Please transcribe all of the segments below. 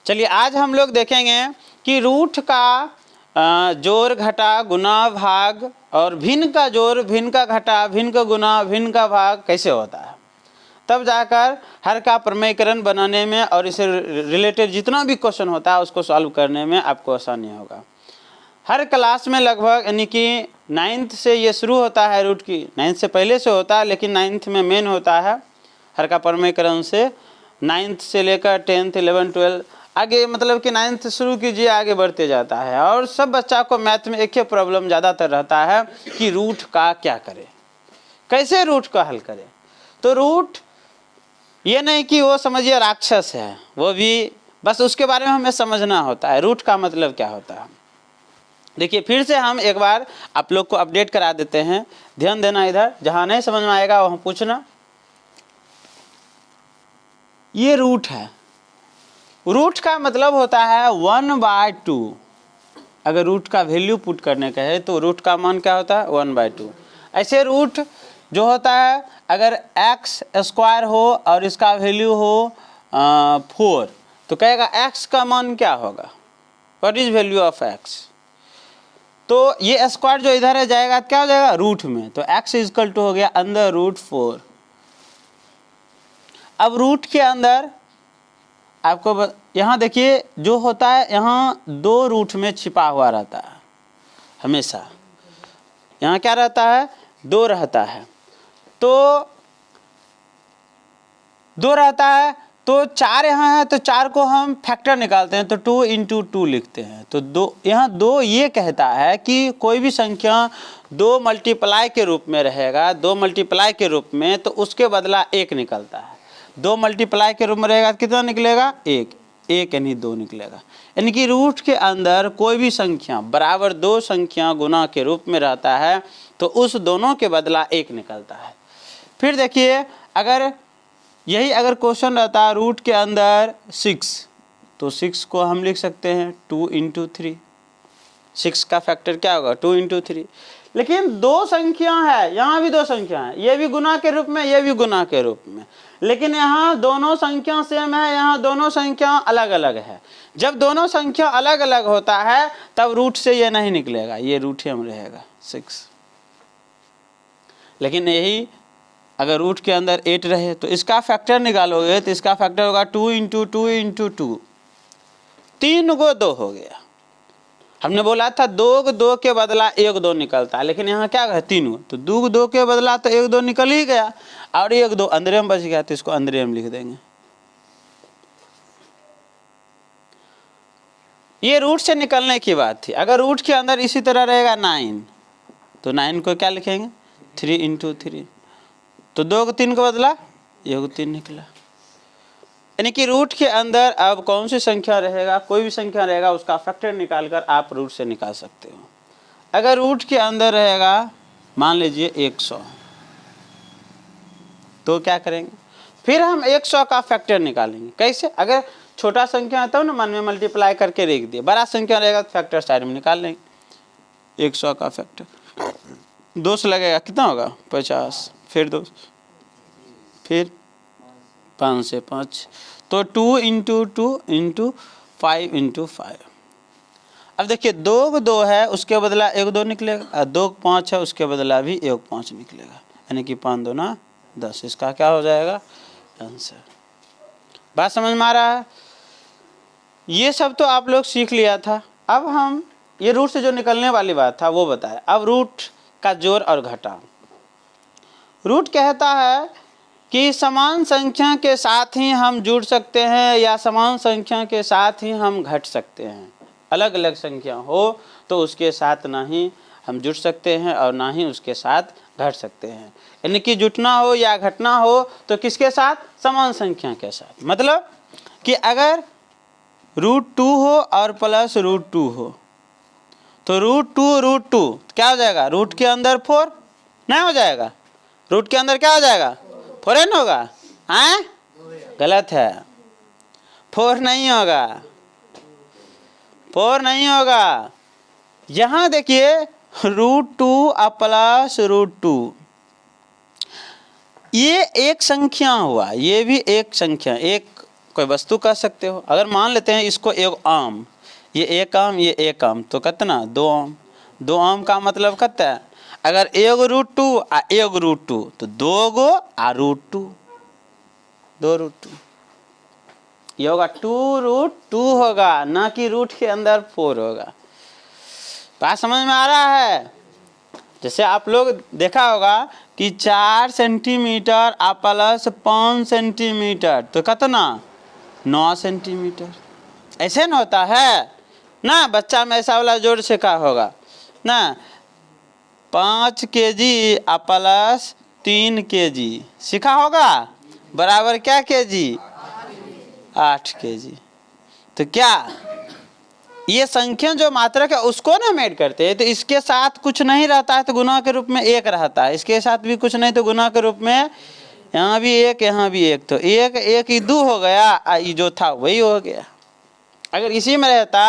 चलिए आज हम लोग देखेंगे कि रूट का जोड़ घटा गुना भाग और भिन्न का जोड़ भिन्न का घटा भिन्न का गुना भिन्न का भाग कैसे होता है, तब जाकर हर का प्रमेयकरण बनाने में और इसे रिलेटेड जितना भी क्वेश्चन होता है उसको सॉल्व करने में आपको आसानी होगा। हर क्लास में लगभग यानी कि 9th से ये शुरू होता है, रूट की 9th से पहले से होता है लेकिन 9th में मेन होता है हर का प्रमेयकरण से 9th से लेकर 10th 11 12 आगे, मतलब कि 9th शुरू कीजिए आगे बढ़ते जाता है। और सब बच्चा को मैथ में एक ही प्रॉब्लम ज़्यादातर रहता है कि रूट का क्या करें, कैसे रूट का हल करें। तो रूट ये नहीं कि वो समझिए राक्षस है, वो भी बस उसके बारे में हमें समझना होता है रूट का मतलब क्या होता है। देखिए फिर से हम एक बार आप लोग को अपडेट करा देते हैं, ध्यान देना, इधर जहाँ नहीं समझ में आएगा वहाँ पूछना। ये रूट है, रूट का मतलब होता है 1/2। अगर रूट का वैल्यू पुट करने का है तो रूट का मान क्या होता है 1/2। ऐसे रूट जो होता है अगर x² हो और इसका वैल्यू हो 4 तो कहेगा x का मान क्या होगा, what is value of x। तो ये स्क्वायर जो इधर है जाएगा क्या हो जाएगा रूट में, तो x इक्वल टू हो गया अंदर रूट 4। अब रूट के अंदर आपको यहाँ देखिए जो होता है यहाँ 2 रूट में छिपा हुआ रहता है हमेशा, यहाँ क्या रहता है 2 रहता है, तो 2 रहता है तो 4 यहाँ है तो 4 को हम फैक्टर निकालते हैं तो 2 × 2 लिखते हैं। तो 2 यहाँ 2 ये कहता है कि कोई भी संख्या 2 मल्टीप्लाई के रूप में रहेगा, 2 मल्टीप्लाई के रूप में तो उसके बदला 1 निकलता है। 2 मल्टीप्लाई के रूप में रहेगा कितना निकलेगा 1 यानी 2 निकलेगा। यानी कि रूट के अंदर कोई भी संख्या बराबर 2 संख्या गुना के रूप में रहता है तो उस दोनों के बदला 1 निकलता है। फिर देखिए अगर यही अगर क्वेश्चन रहता है रूट के अंदर 6 तो 6 को हम लिख सकते हैं 2 × 3। 6 का फैक्टर क्या होगा 2 × 3। लेकिन 2 संख्या है, यहाँ भी 2 संख्या है, ये भी गुना के रूप में ये भी गुना के रूप में, लेकिन यहाँ दोनों संख्या सेम है, यहाँ दोनों संख्या अलग अलग है। जब दोनों संख्या अलग अलग होता है तब रूट से ये नहीं निकलेगा, ये रूट ही हम रहेगा 6। लेकिन यही अगर रूट के अंदर 8 रहे तो इसका फैक्टर निकालोगे तो इसका फैक्टर होगा 2 × 2 × 2, 3 को 2 हो गया। हमने बोला था 2 को 2 के बदला 1 2 निकलता है, लेकिन यहाँ क्या है 3 तो 2 को 2 के बदला तो 1 2 निकल ही गया और 1 2 अंदर में बच गया तो इसको अंदर में लिख देंगे। ये रूट से निकलने की बात थी। अगर रूट के अंदर इसी तरह रहेगा 9 तो 9 को क्या लिखेंगे 3 × 3, तो 2 को 3 को बदला 1 को 3 निकला। यानी कि रूट के अंदर अब कौन सी संख्या रहेगा, कोई भी संख्या रहेगा उसका फैक्टर निकालकर आप रूट से निकाल सकते हो। अगर रूट के अंदर रहेगा मान लीजिए 100 तो क्या करेंगे फिर हम 100 का फैक्टर निकालेंगे। कैसे, अगर छोटा संख्या है तो ना मन में मल्टीप्लाई करके लिख दिए, बड़ा संख्या रहेगा तो फैक्टर साइड में निकाल लेंगे। 100 का फैक्टर 2 से लगेगा कितना होगा 50, फिर 2 फिर 5 से 5 तो 2 × 2 × 5 × 5। अब देखिए 2 को 2 है उसके बदला 1 2 निकलेगा और 2 को 5 है उसके बदला भी 1 5 निकलेगा, यानी कि 5 2 × 10। इसका क्या हो जाएगा आंसर। बात समझ में आ रहा है। ये सब तो आप लोग सीख लिया था। अब हम ये रूट से जो निकलने वाली बात था वो बताए। अब रूट का जोड़ और घटा। रूट कहता है कि समान संख्या के साथ ही हम जुड़ सकते हैं या समान संख्या के साथ ही हम घट सकते हैं। अलग अलग संख्या हो तो उसके साथ ना ही हम जुड़ सकते हैं और ना ही उसके साथ घट सकते हैं। यानी कि जुटना हो या घटना हो तो किसके साथ, समान संख्या के साथ। मतलब कि अगर √2 हो और प्लस √2 हो तो √2 क्या हो जाएगा, रूट के अंदर 4 नहीं हो जाएगा, रूट के अंदर क्या हो जाएगा 4 न होगा। हैं, गलत है, 4 नहीं होगा, 4 नहीं होगा। यहाँ देखिए √2 और प्लस √2 ये एक संख्या हुआ, ये भी एक संख्या, एक कोई वस्तु कह सकते हो। अगर मान लेते हैं इसको एक आम, ये एक आम, ये एक आम, तो कितना 2 आम। 2 आम का मतलब कितना है, अगर 1√2 आ 1√2 तो 2 गो आ √2, 2√2, ये होगा 2√2 होगा, ना कि रूट के अंदर 4 होगा। बात समझ में आ रहा है। जैसे आप लोग देखा होगा कि 4 सेंटीमीटर आ प्लस 5 सेंटीमीटर तो कितना 9 सेंटीमीटर, ऐसे न होता है ना। बच्चा में ऐसा वाला जोड़ से का होगा ना, 5 kg आ प्लस 3 kg सीखा होगा, बराबर क्या kg 8 kg। तो क्या ये संख्या जो मात्रक है उसको ना मेड करते हैं, तो इसके साथ कुछ नहीं रहता है तो गुना के रूप में 1 रहता है, इसके साथ भी कुछ नहीं तो गुना के रूप में यहाँ भी 1 यहाँ भी 1, तो 1 1 ही 2 हो गया, ये जो था वही हो गया। अगर इसी में रहता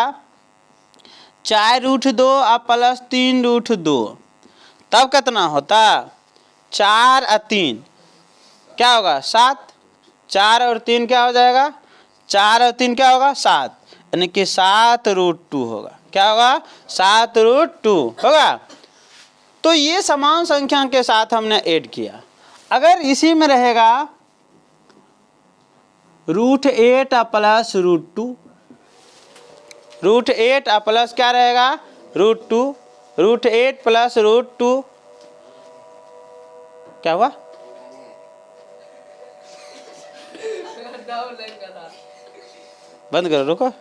4√2 आ प्लस 3√2 तब कितना होता 4 और 3 क्या होगा 7, 4 और 3 क्या हो जाएगा, 4 और 3 क्या होगा 7, यानी कि 7√2 होगा। क्या होगा 7√2 होगा। तो ये समान संख्या के साथ हमने ऐड किया। अगर इसी में रहेगा √8 प्लस √2, √8 प्लस क्या रहेगा √2, √8 प्लस √2 क्या हुआ, बंद करो रुको।